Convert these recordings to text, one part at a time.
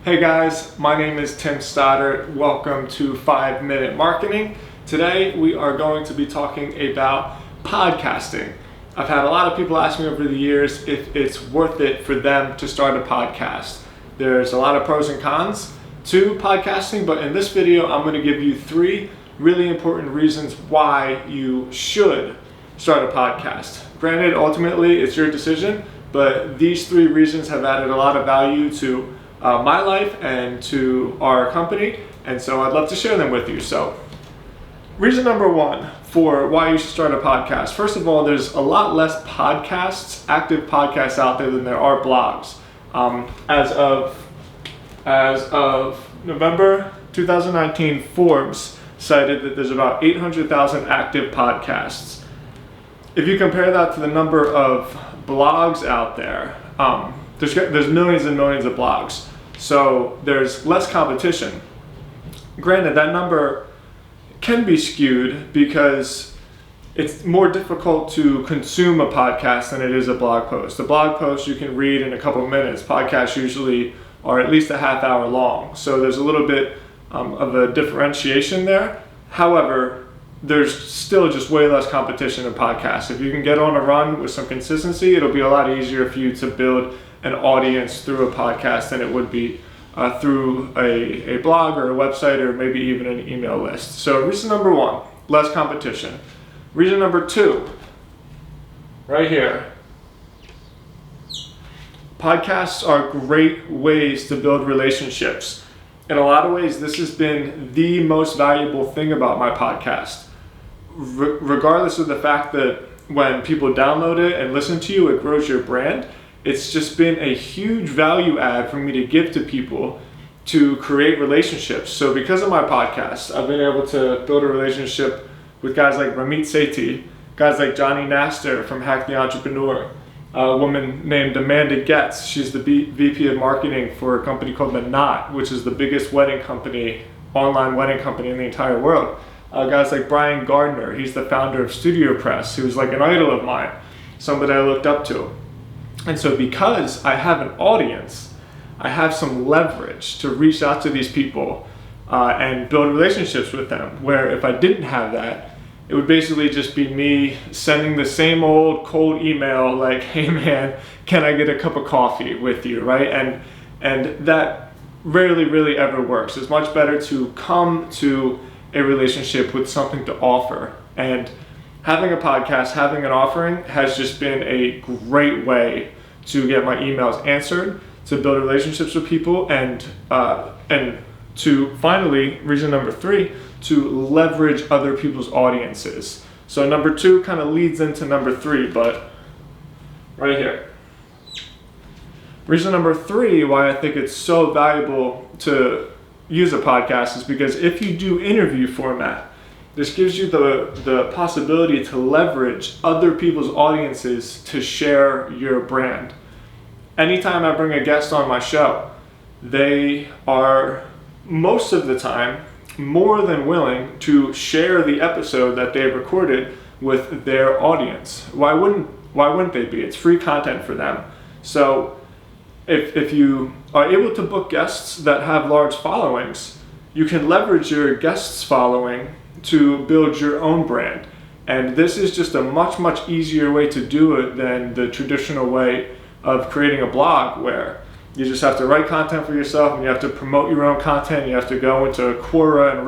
Hey guys, my name is Tim Stoddard. Welcome to 5 Minute Marketing. Today we are going to be talking about podcasting. I've had a lot of people ask me over the years if it's worth it for them to start a podcast. There's a lot of pros and cons to podcasting, but in this video I'm going to give you 3 really important reasons why you should start a podcast. Granted, ultimately it's your decision, but these 3 reasons have added a lot of value to my life and to our company, and so I'd love to share them with you. So, reason number 1 for why you should start a podcast. First of all, there's a lot less active podcasts out there than there are blogs. As of November 2019, Forbes cited that there's about 800,000 active podcasts. If you compare that to the number of blogs out there, there's millions and millions of blogs. So there's less competition. Granted, that number can be skewed because it's more difficult to consume a podcast than it is a blog post. A blog post you can read in a couple of minutes. Podcasts usually are at least a half hour long. So there's a little bit of a differentiation there. However, there's still just way less competition in podcasts. If you can get on a run with some consistency, it'll be a lot easier for you to build an audience through a podcast than it would be through a blog or a website or maybe even an email list. So reason number 1, less competition. Reason number 2, right here. Podcasts are great ways to build relationships. In a lot of ways, this has been the most valuable thing about my podcast. Regardless of the fact that when people download it and listen to you, it grows your brand. It's just been a huge value add for me to give to people to create relationships. So because of my podcast, I've been able to build a relationship with guys like Ramit Sethi, guys like Johnny Nasser from Hack the Entrepreneur, a woman named Amanda Getz. She's the VP of marketing for a company called The Knot, which is the biggest online wedding company in the entire world. Guys like Brian Gardner, he's the founder of Studio Press, who's like an idol of mine, somebody I looked up to. And so because I have an audience, I have some leverage to reach out to these people and build relationships with them, where if I didn't have that, it would basically just be me sending the same old cold email like, hey man, can I get a cup of coffee with you, right? And that rarely really ever works. It's much better to come to a relationship with something to offer. And having a podcast, having an offering has just been a great way to get my emails answered, to build relationships with people, and to finally, reason number 3, to leverage other people's audiences. So number 2 kind of leads into number 3, but right here. Reason number 3 why I think it's so valuable to use a podcast is because if you do interview format, this gives you the possibility to leverage other people's audiences to share your brand. Anytime I bring a guest on my show, they are most of the time more than willing to share the episode that they've recorded with their audience. Why wouldn't they be? It's free content for them. So if you are able to book guests that have large followings, you can leverage your guests' following to build your own brand. And this is just a much easier way to do it than the traditional way of creating a blog, where you just have to write content for yourself and you have to promote your own content. You have to go into Quora and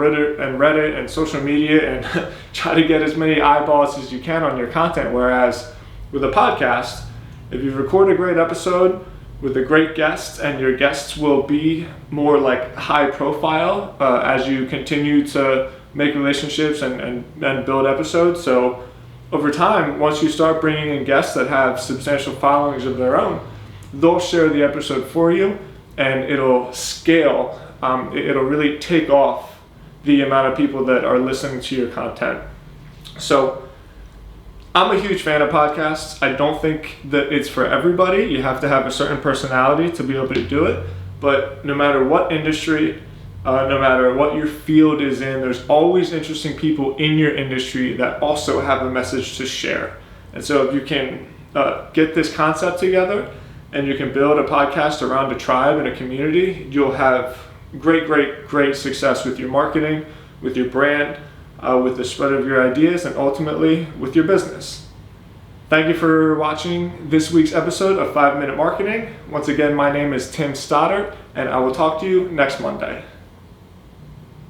Reddit and social media and try to get as many eyeballs as you can on your content. Whereas with a podcast, if you record a great episode with a great guest, and your guests will be more like high profile as you continue to make relationships and build episodes. So over time, once you start bringing in guests that have substantial followings of their own, they'll share the episode for you and it'll scale. It'll really take off the amount of people that are listening to your content. So I'm a huge fan of podcasts. I don't think that it's for everybody. You have to have a certain personality to be able to do it. But no matter what industry, no matter what your field is in, there's always interesting people in your industry that also have a message to share. And so if you can get this concept together and you can build a podcast around a tribe and a community, you'll have great success with your marketing, with your brand, with the spread of your ideas, and ultimately with your business. Thank you for watching this week's episode of 5 Minute Marketing. Once again, my name is Tim Stoddart, and I will talk to you next Monday.